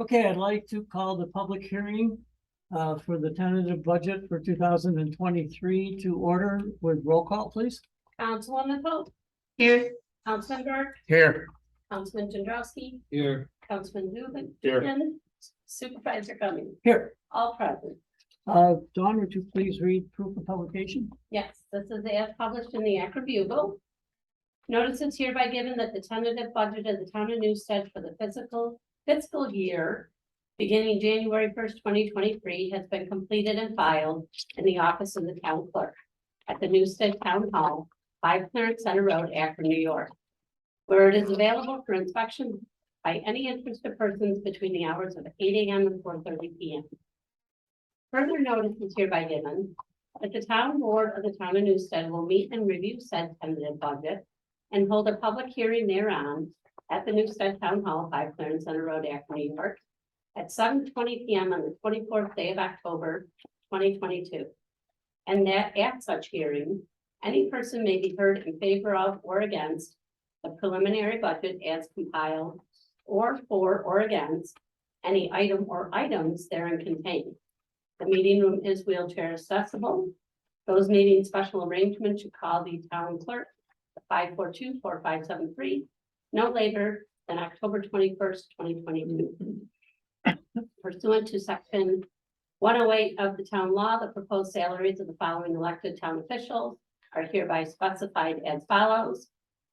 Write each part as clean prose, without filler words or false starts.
Okay, I'd like to call the public hearing for the tentative budget for 2023 to order with roll call, please. Councilwoman Hope, Here. Councilman Burke, Here. Councilman Jandrowski, Here. Councilman Dubin. Here. And Supervisor Cummings, Here. all present. Dawn, would you please read proof of publication? Yes, this is as published in the Akron Bugle. Notice is hereby given that the tentative budget of the town of Newstead for the fiscal year beginning January 1st, 2023 has been completed and filed in the office of the town clerk at the Newstead Town Hall, 5 Clarence Center Road, Akron, New York, where it is available for inspection by any interested persons between the hours of 8 a.m. and 4:30 p.m. Further notice is hereby given that the town board of the town of Newstead will meet and review said tentative budget and hold a public hearing thereon at the Newstead Town Hall, 5 Clarence Center Road, Akron, New York, at 7:20 p.m. on the 24th day of October, 2022. And that at such hearing, any person may be heard in favor of or against the preliminary budget as compiled, or for or against any item or items therein contained. The meeting room is wheelchair accessible. Those needing special arrangement should call the town clerk, 542-4573, no later than October 21st, 2022. Pursuant to section 108 of the town law, the proposed salaries of the following elected town officials are hereby specified as follows. Do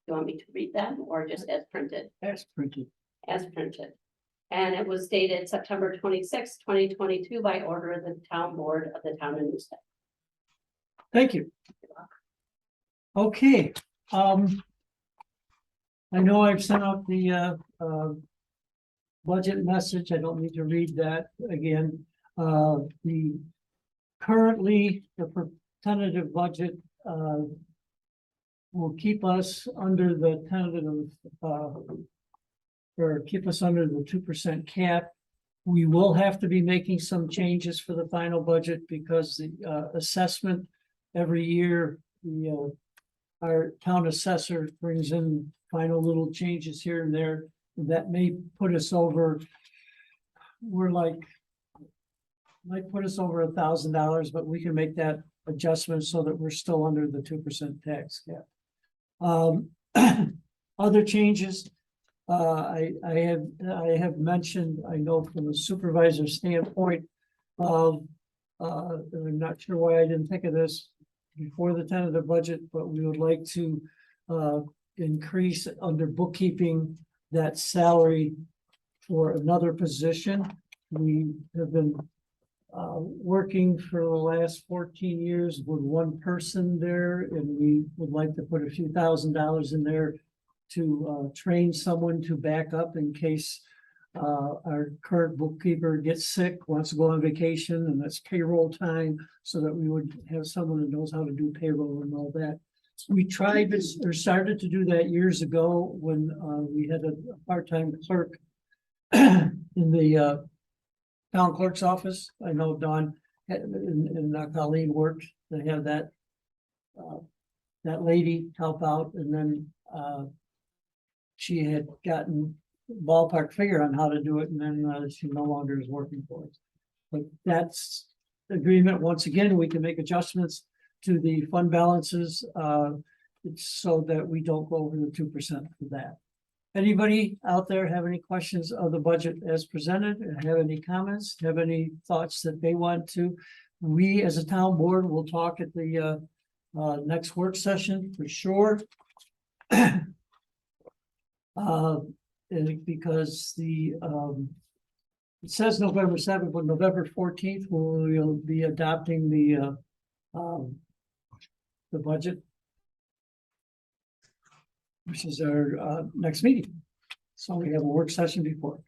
you want me to read them or just as printed? As printed. As printed. And it was dated September 26, 2022 by order of the town board of the town of Newstead. Thank you. Okay, I know I've sent out the budget message. I don't need to read that again. The currently the tentative budget will keep us under the tentative or keep us under the 2% cap. We will have to be making some changes for the final budget because the assessment every year, our town assessor brings in final little changes here and there that may put us over. Might put us over $1,000, but we can make that adjustment so that we're still under the 2% tax cap. Other changes. I have mentioned, I know from a supervisor standpoint of, I'm not sure why I didn't think of this before the tentative budget, but we would like to increase under bookkeeping that salary for another position. We have been working for the last 14 years with one person there, and we would like to put a few $1,000s in there to train someone to back up in case our current bookkeeper gets sick, wants to go on vacation, and that's payroll time, so that we would have someone who knows how to do payroll and all that. We tried this or started to do that years ago when we had a part-time clerk in the town clerk's office. I know Dawn and Colleen worked. They had that lady help out, and then she had gotten ballpark figure on how to do it, and then she no longer is working for us. But that's the agreement. Once again, we can make adjustments to the fund balances so that we don't go over the 2% for that. Anybody out there have any questions of the budget as presented, and have any comments, have any thoughts that they want to? We as a town board will talk at the next work session for sure. Because it says November 7th, but November 14th, we'll be adopting the budget, which is our next meeting. So we have a work session before.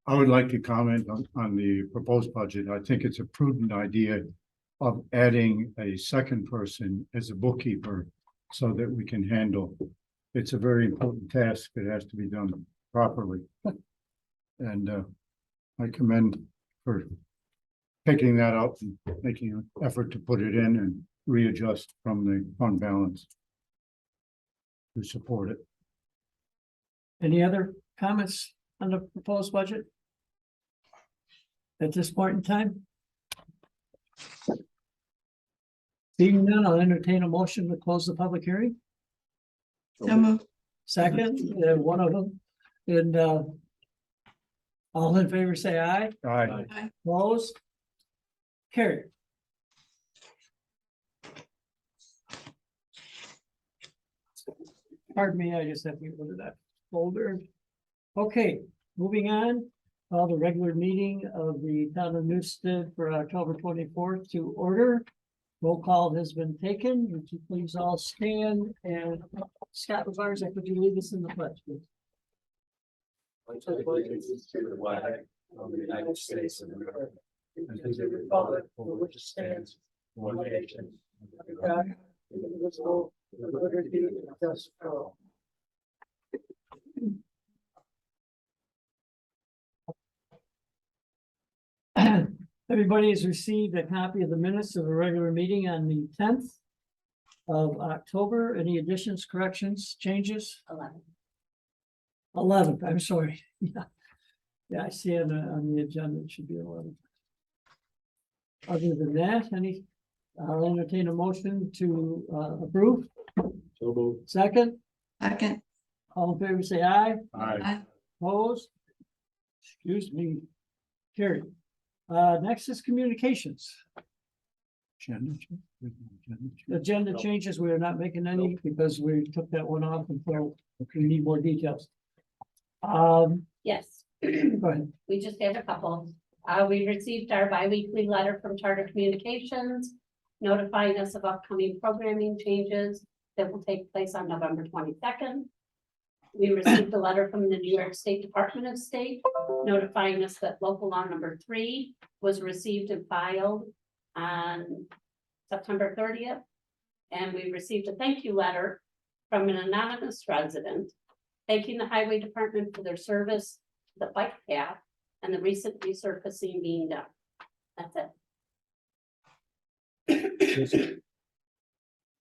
I would like to comment on the proposed budget. I think it's a prudent idea of adding a second person as a bookkeeper so that we can handle. It's a very important task that has to be done properly. And I commend for picking that up and making an effort to put it in and readjust from the fund balance to support it. Any other comments on the proposed budget? at this point in time? Seeing none, I'll entertain a motion to close the public hearing. So moved. Second, one of them, and all in favor, say aye. Aye. Opposed? Carried. Pardon me, I just have to get rid of that folder. Okay, moving on, call the regular meeting of the town of Newstead for October 24th to order. Roll call has been taken. Would you please all stand, and Scott Lavarza, could you lead us in the pledge, please? Allegiance to the flag of the United States of America, and to the republic for which it stands, one nation, under God, indivisible, with liberty and justice for all. Everybody has received a copy of the minutes of the regular meeting on the 10th of October. Any additions, corrections, changes? 11th, I'm sorry. Yeah. Yeah, I see it on the agenda. It should be 11. Other than that, I'll entertain a motion to approve. So moved. Second, Second. all in favor, say aye. Aye. Opposed? Excuse me. Carried. Next is communications. Agenda changes, we are not making any because we took that one off until we need more details. Yes, Go ahead. we just have a couple. We received our bi-weekly letter from Charter Communications notifying us of upcoming programming changes that will take place on November 22nd. We received a letter from the New York State Department of State notifying us that local law number 3 was received and filed on September 30th. And we received a thank you letter from an anonymous resident thanking the Highway Department for their service, to the bike path, and the recent resurfacing being done. That's it.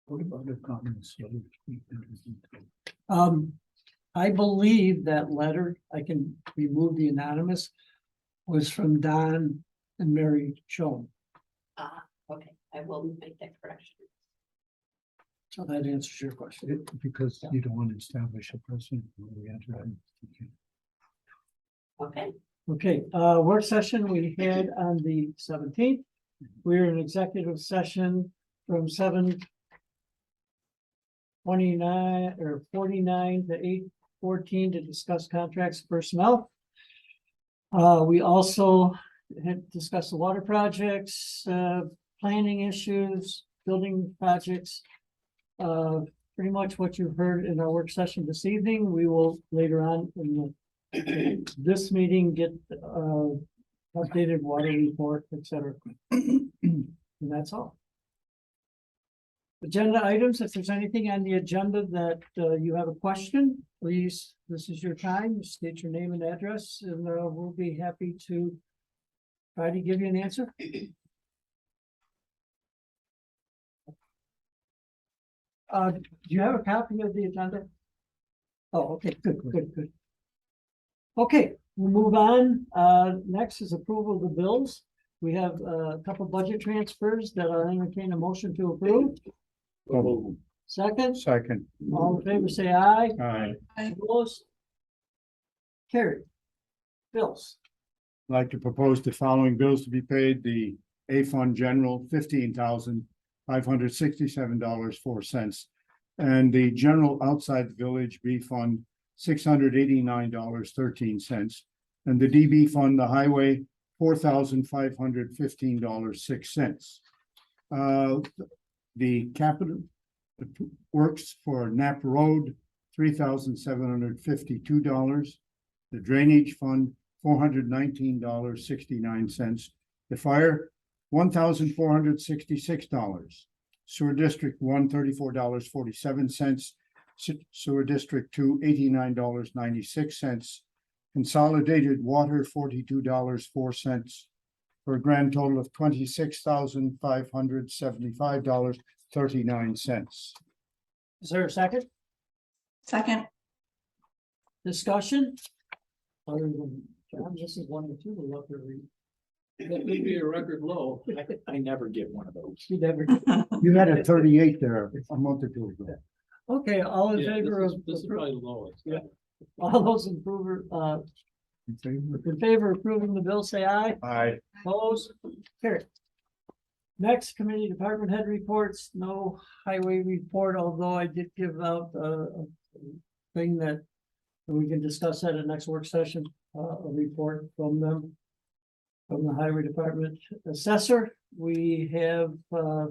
What about the comments? I believe that letter, I can remove the anonymous, was from Don and Mary Schoen. Okay, I will make that correction. So that answers your question. Because you don't want to establish a precedent when we enter. Okay, Okay, work session we had on the 17th. We're in executive session from 7:29 or 49 to 8:14 to discuss contracts personnel. We also had discussed the water projects, planning issues, building projects. Pretty much what you heard in our work session this evening. We will later on in this meeting get updated water report, etc. And that's all. Agenda items, if there's anything on the agenda that you have a question, please, this is your time, state your name and address, and we'll be happy to try to give you an answer. Do you have a copy of the agenda? Oh, okay, good. Okay, we'll move on. Next is approval of the bills. We have a couple budget transfers that I'll entertain a motion to approve. Second, Second. all in favor, say aye. Aye. Opposed? Carried. Bills. I'd like to propose the following bills to be paid. The A Fund General, $15,567.04. And the General Outside the Village B Fund, $689.13. And the DB Fund, the Highway, $4,515.06. The capital works for Knapp Road, $3,752. The Drainage Fund, $419.69. The fire, $1,466. Sewer District 1, $34.47. Sewer District 2, $89.96. Consolidated Water, $42.04. For a grand total of $26,575.39. Is there a second Second. discussion? Other than John, this is one or two, we'll have to read. That may be a record low. I never get one of those. You never, You had a 38 there a month or two ago. okay, all in Yeah, favor of, this is probably the lowest. Yeah. all those in favor, In favor? in favor of approving the bill, say aye. Aye. Opposed, carried. Next, committee department head reports, no highway report, although I did give out a thing that we can discuss at the next work session, a report from them. From the highway department assessor, we have, I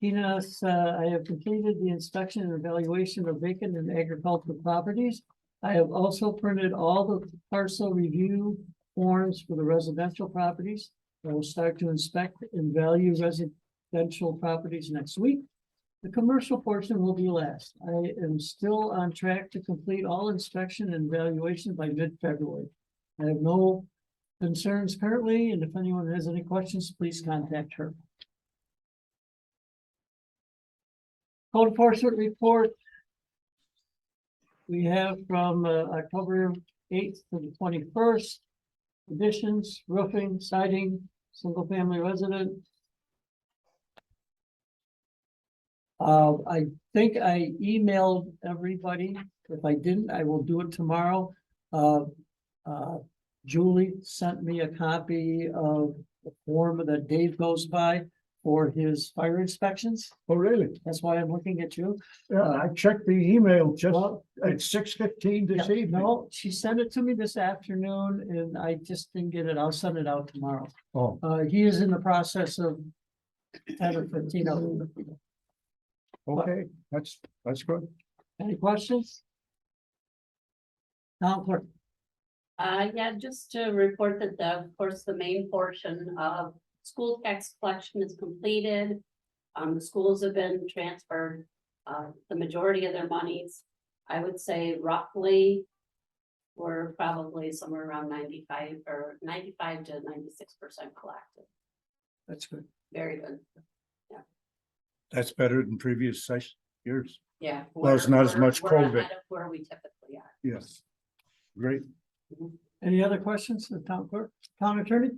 have completed the inspection and evaluation of vacant and agricultural properties. I have also printed all the parcel review forms for the residential properties. I will start to inspect and value residential properties next week. The commercial portion will be last. I am still on track to complete all inspection and valuation by mid-February. I have no concerns currently, and if anyone has any questions, please contact her. Code enforcement report. We have from October 8th to the 21st. Additions, roofing, siding, single family resident. I think I emailed everybody. If I didn't, I will do it tomorrow. Julie sent me a copy of the form that Dave goes by for his fire inspections. Oh, really? That's why I'm looking at you. Yeah, I checked the email just Well, at 6:15 this yeah, evening. no, she sent it to me this afternoon and I just didn't get it. I'll send it out tomorrow. Oh, He is in the process of 10 or 15 of them. okay, that's good. Any questions? Town clerk. Yeah, just to report that of course, the main portion of school tax collection is completed. The schools have been transferred, the majority of their monies. I would say roughly, we're probably somewhere around 95 to 96% collected. That's good. Very good. That's better than previous years. Yeah. Well, it's not as much we're COVID. ahead of where we typically are. Yes. Great. Any other questions, the town clerk, town attorney?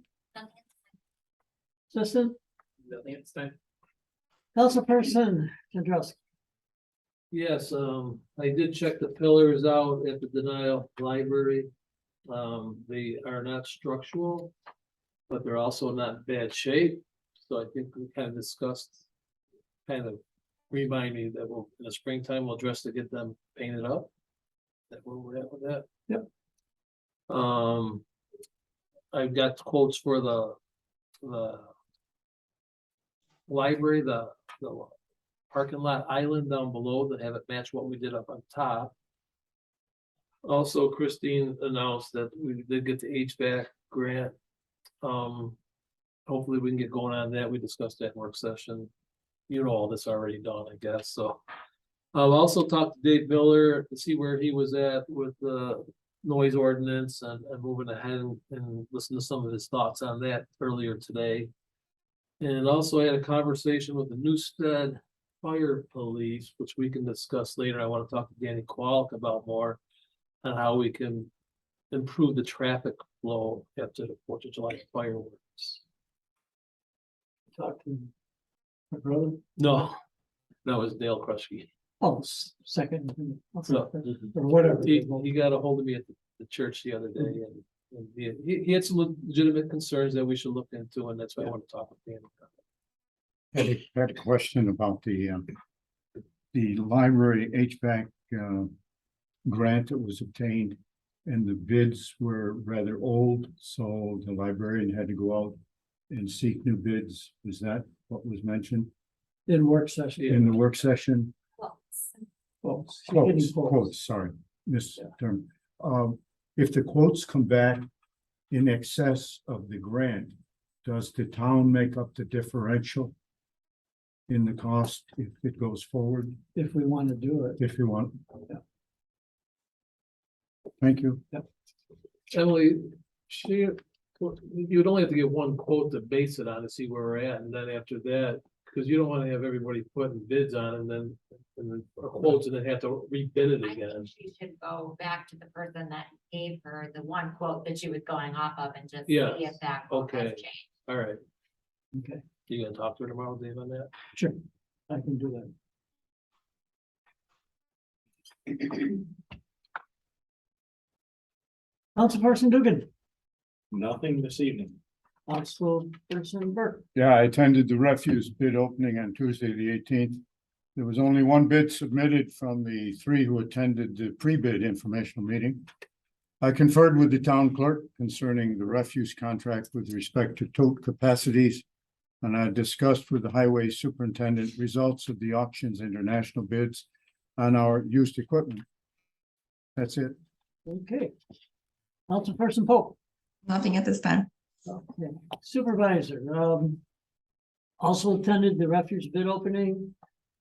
Assistant, Nothing at this time. councilperson, Jandrowski. Yes, I did check the pillars out at the denial library. They are not structural, but they're also not in bad shape. So I think we kind of discussed, kind of reminding that we'll, in the springtime, we'll address to get them painted up. That where we're at with that. Yep. I've got quotes for the library, the parking lot island down below that have it match what we did up on top. Also, Christine announced that we did get the HVAC grant. Hopefully we can get going on that. We discussed that in work session. You know, all this already done, I guess, so. I've also talked to Dave Miller to see where he was at with the noise ordinance and moving ahead and listen to some of his thoughts on that earlier today. And also I had a conversation with the Newstead Fire Police, which we can discuss later. I want to talk to Danny Qualk about more on how we can improve the traffic flow after the 4th of July fireworks. Talk to my brother. No, that was Dale Kruschke. Oh, second. So, Or whatever. He got a hold of me at the church the other day and he had some legitimate concerns that we should look into, and that's why I want to talk with Danny. Had a question about the library HVAC grant that was obtained. And the bids were rather old, so the librarian had to go out and seek new bids. Is that what was mentioned In work session. in the work session? Well, she's getting Quotes, sorry, Miss Term. If the quotes come back in excess of the grant, does the town make up the differential in the cost if it goes forward, If we want to do it. if you want? Yeah. Thank you. Emily, you'd only have to get one quote to base it on to see where we're at, and then after that, Cause you don't wanna have everybody putting bids on and then or quotes and then have to rebid it I again. think she should go back to the person that gave her the one quote that she was going off of and just see Yes, if that quote has okay. changed. All right, Okay, you gonna talk to her tomorrow, Dave, on that? sure, I can do that. Councilperson Dugan, Nothing this evening. Councilperson Burke, Yeah, I attended the refuse bid opening on Tuesday, the eighteenth. There was only one bid submitted from the three who attended the pre-bid informational meeting. I conferred with the town clerk concerning the refuse contract with respect to tote capacities. And I discussed with the highway superintendent results of the auction's international bids on our used equipment. That's it. okay. Councilperson Pope. Nothing at this time. Okay. Supervisor, also attended the refuse bid opening.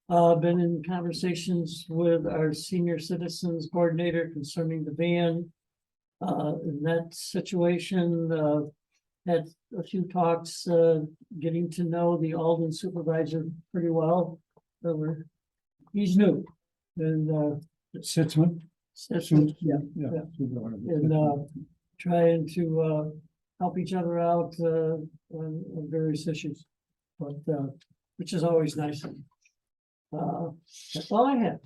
Been in conversations with our senior citizens coordinator concerning the van. In that situation, had a few talks, getting to know the Alden supervisor pretty well. He's new and, Sitzman? yeah, and, trying to, help each other out, on various issues. But, which is always nice. That's all I have.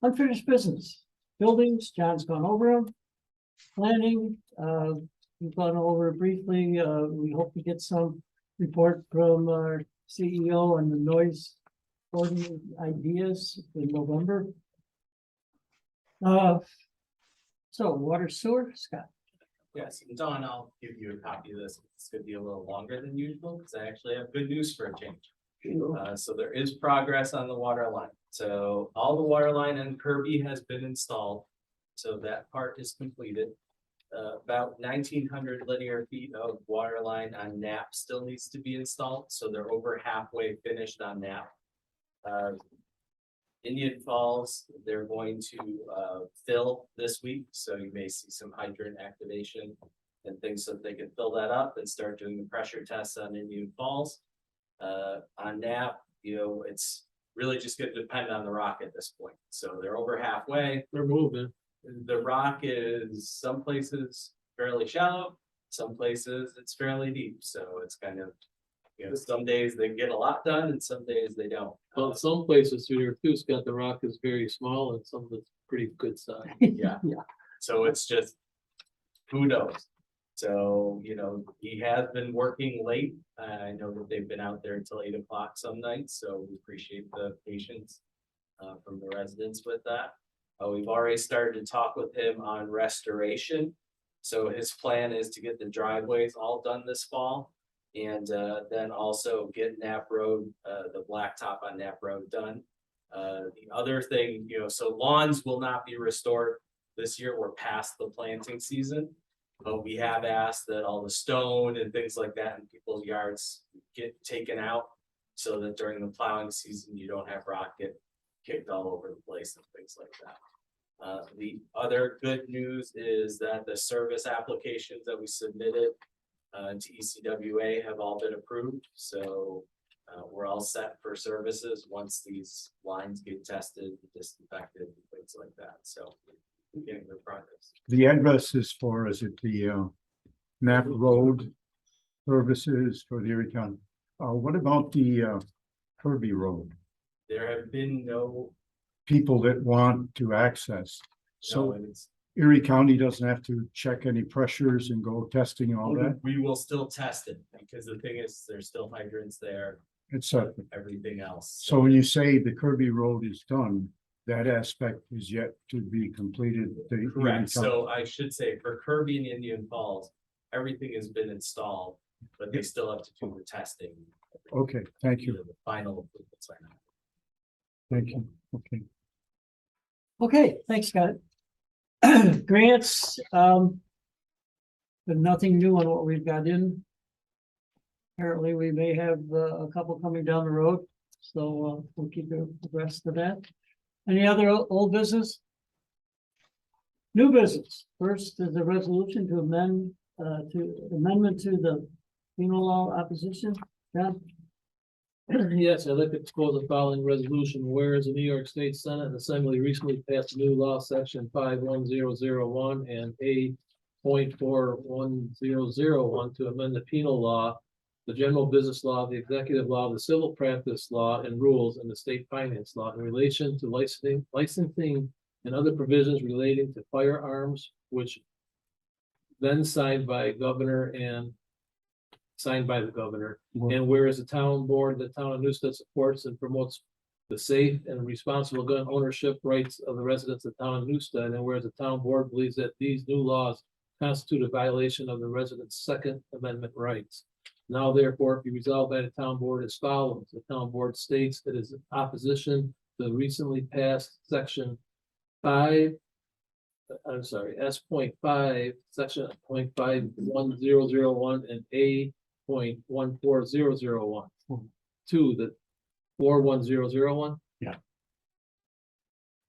Unfinished business, buildings, John's gone over them. Planning, we've gone over it briefly, we hope to get some report from our CEO on the noise ordinance ideas in November. So water sewer, Scott. Yes, and Dawn, I'll give you a copy of this. It's gonna be a little longer than usual, because I actually have good news for a change. So there is progress on the water line. So all the water line in Kirby has been installed. So that part is completed. About 1,900 linear feet of water line on Knapp still needs to be installed, so they're over halfway finished on Knapp. Indian Falls, they're going to fill this week, so you may see some hydrant activation and things so that they can fill that up and start doing the pressure tests on Indian Falls. On Knapp, you know, it's really just gonna depend on the rock at this point, so they're over halfway. They're moving. The rock is some places fairly shallow, some places it's fairly deep, so it's kind of. You know, some days they get a lot done and some days they don't. Well, in some places through there too, Scott, the rock is very small and some of it's pretty good size. Yeah. Yeah. So it's just, who knows? So, you know, he has been working late. I know that they've been out there until 8 o'clock some nights, so we appreciate the patience from the residents with that. We've already started to talk with him on restoration. So his plan is to get the driveways all done this fall. And then also get Knapp Road, the blacktop on Knapp Road done. The other thing, you know, so lawns will not be restored this year. We're past the planting season. But we have asked that all the stone and things like that in people's yards get taken out. So that during the plowing season, you don't have rock get kicked all over the place and things like that. The other good news is that the service applications that we submitted to ECWA have all been approved, so we're all set for services once these lines get tested, disinfected, and things like that, so we're getting good progress. The address is for, is it the Knapp Road services for the Erie County? What about the Kirby Road? There have been no, People that want to access. so So Erie County doesn't have to check any pressures and go testing all that. we will still test it, because the thing is, there's still hydrants there, It's separate. everything else. So when you say the Kirby Road is done, that aspect is yet to be completed. The Erie Correct, County- so I should say for Kirby and Indian Falls, everything has been installed, but they still have to do the testing. Okay, thank you, The final approvals are not. thank you, okay. Okay, thanks, Scott. Grants, but nothing new on what we've got in. Apparently, we may have a couple coming down the road, so we'll keep you abreast of that. Any other old business? New business. First is a resolution to amendment to the penal law opposition. John? Yes, I'd like to propose the following resolution, whereas the New York State Senate and Assembly recently passed a new law, section 51001 and A 0.41001 to amend the penal law, the general business law, the executive law, the civil practice law and rules, and the state finance law in relation to licensing and other provisions relating to firearms, which then signed by the governor. And whereas the town board, the town of Newstead supports and promotes the safe and responsible gun ownership rights of the residents of the town of Newstead, and whereas the town board believes that these new laws constitute a violation of the residents' Second Amendment rights. Now therefore be resolved by the town board as follows. The town board states it is in opposition to the recently passed section 5. S.5, section 0.51001 and A 0.14001. 2, the 41001. Yeah.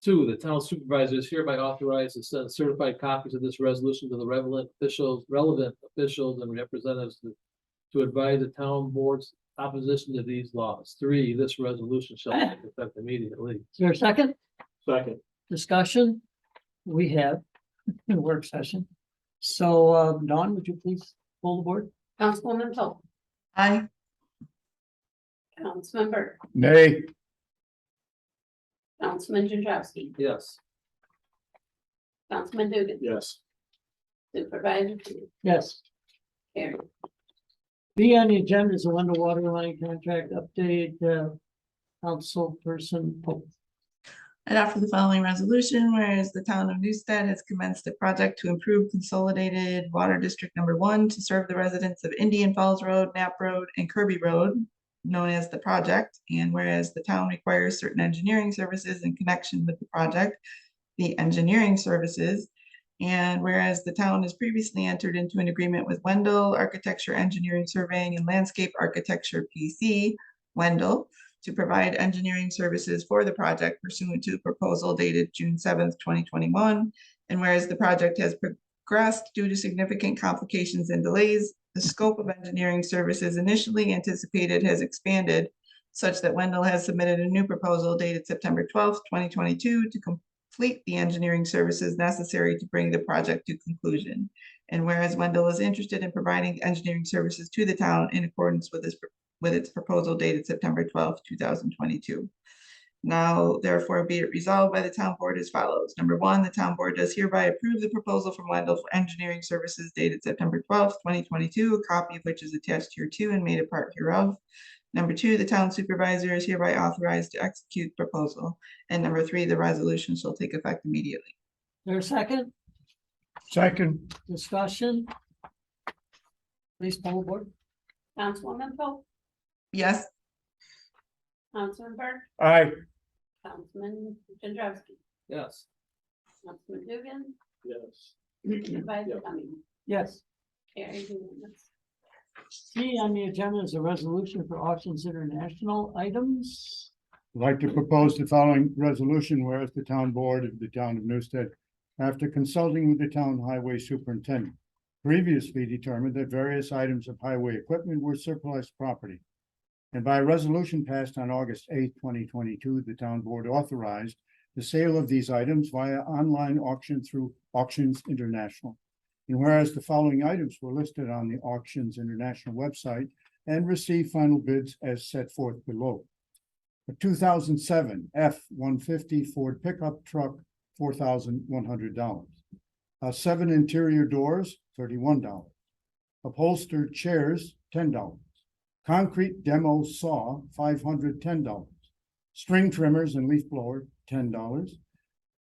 2, the town supervisor is hereby authorized to send certified copies of this resolution to the relevant officials and representatives to advise the town board's opposition to these laws. 3, this resolution shall take effect immediately. Is there a second Second. discussion? We have a work session. So, Dawn, would you please pull the board? Councilwoman Polk, Aye. Councilman Burke, Nay. Councilman Gendrowski, Yes. Councilman Dugan, Yes. Yes. Supervisor Carried. B on the agenda is a Wendell water line contract update, councilperson Pope. And after the following resolution, whereas the town of Newstead has commenced a project to improve Consolidated Water District Number 1 to serve the residents of Indian Falls Road, Knapp Road, and Kirby Road, known as the project, and whereas the town requires certain engineering services in connection with the project, the engineering services, and whereas the town has previously entered into an agreement with Wendell Architecture, Engineering, Surveying, and Landscape Architecture, PC, Wendell, to provide engineering services for the project pursuant to a proposal dated June 7th, 2021. And whereas the project has progressed due to significant complications and delays, the scope of engineering services initially anticipated has expanded such that Wendell has submitted a new proposal dated September 12th, 2022 to complete the engineering services necessary to bring the project to conclusion. And whereas Wendell is interested in providing engineering services to the town in accordance with its proposal dated September 12th, 2022. Now, therefore, be it resolved by the town board as follows. Number 1, the town board does hereby approve the proposal from Wendell for engineering services dated September 12th, 2022, a copy of which is attached here to and made a part hereof. Number 2, the town supervisor is hereby authorized to execute the proposal. And number 3, the resolution shall take effect immediately. There a second Second. discussion? Please pull the board. Councilwoman Polk, Yes. Councilman Burke, Aye. Councilman Gendrowski, Yes. Councilman Dugan, Yes. Supervisor Cummings, Yes. carried unanimous. C on the agenda is a resolution for Auctions International items. I'd like to propose the following resolution, whereas the town board of the town of Newstead, after consulting with the town highway superintendent, previously determined that various items of highway equipment were surplus property. And by a resolution passed on August 8th, 2022, the town board authorized the sale of these items via online auction through Auctions International. And whereas the following items were listed on the Auctions International website and received final bids as set forth below. A 2007 F-150 Ford pickup truck, $4,100. 7 interior doors, $31. Upholstered chairs, $10. Concrete demo saw, $510. String trimmers and leaf blower, $10.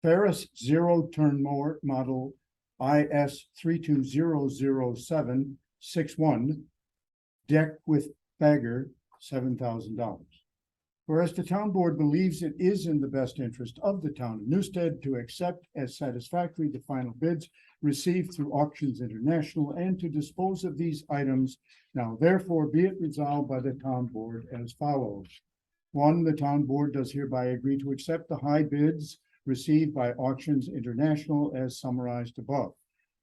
Ferris zero turn mower model IS 3200761, deck with bagger, $7,000. Whereas the town board believes it is in the best interest of the town of Newstead to accept as satisfactory the final bids received through Auctions International and to dispose of these items. Now therefore be it resolved by the town board as follows. 1, the town board does hereby agree to accept the high bids received by Auctions International as summarized above.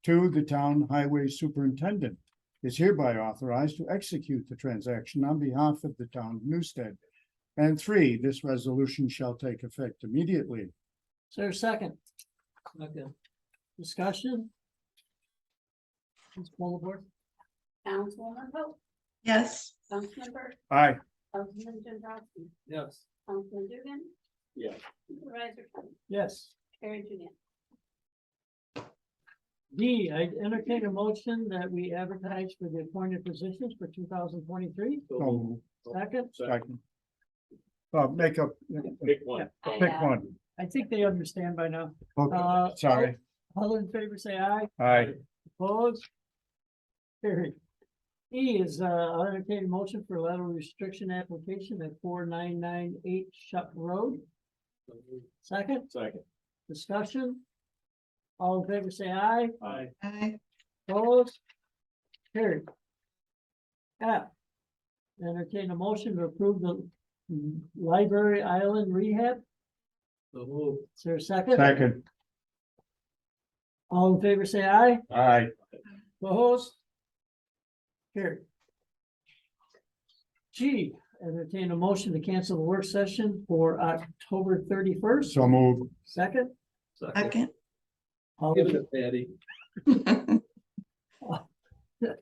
2, the town highway superintendent is hereby authorized to execute the transaction on behalf of the town of Newstead. And 3, this resolution shall take effect immediately. Is there a second? Okay. Discussion? Please poll the board. Councilwoman Hope, Yes. Councilman Burt, Aye. Councilman Gendrowski, Yes. Councilman Dugan, Yes. Supervisor Tum, Yes. carried unanimous. D, I entertain a motion that we advertise for the appointed positions for 2023. So, Second, second. Make up, Pick one. pick one. I think they understand by now. Okay, sorry. All in favor, say aye. Aye. Opposed? Carried. E is, I'll entertain a motion for a letter of restriction application at 4998 Shutt Road. Second, Second. discussion. All in favor, say aye. Aye. Aye. Opposed? Carried. F. Entertain a motion to approve the Library Island rehab. So move. Is there a second? Second. All in favor, say aye. Aye. Opposed? Carried. G, entertain a motion to cancel the work session for October 31st. So move. Second. Second. All Give it in- to Patty. Yeah,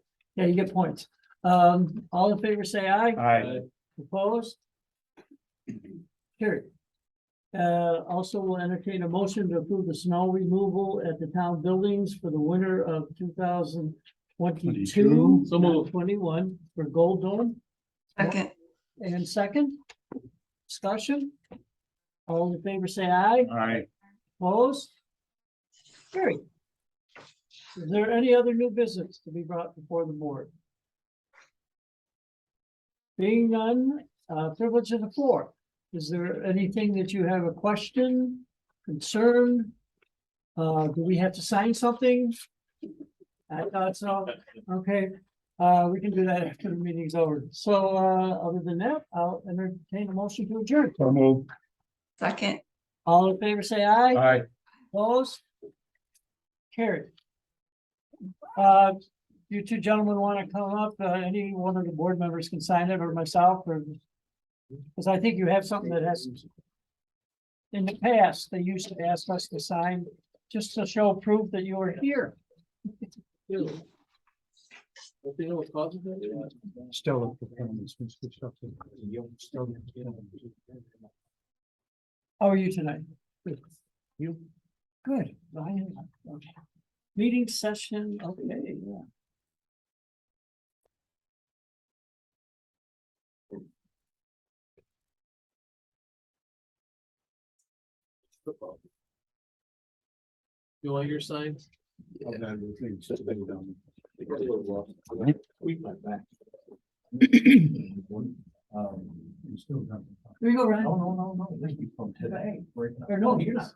you get points. All in favor, say aye. Aye. Opposed? Carried. Also will entertain a motion to approve the snow removal at the town buildings for the winter of 2022. So moved. 21 for Gold Dome. Second. And second, discussion. All in favor, say aye. Aye. Opposed? Carried. Is there any other new business to be brought before the board? Being none, privilege of the floor. Is there anything that you have a question, concern? Do we have to sign something? I thought so. Okay, we can do that after the meeting's over. So, other than that, I'll entertain a motion to adjourn. So move. Second. All in favor, say aye. Aye. Opposed? Carried. You two gentlemen want to come up, any one of the board members can sign it or myself or. Because I think you have something that has. In the past, they used to ask us to sign just to show proof that you were here. Still. at the performance, we switched up to- Still. How are you tonight? Good. You? Good. Okay. Meeting session, okay, yeah. You want your signs? Of that, the things that they've done. Sweep my back. You still have- Here you go, Ryan. No. Thank you from today. Or no, here's.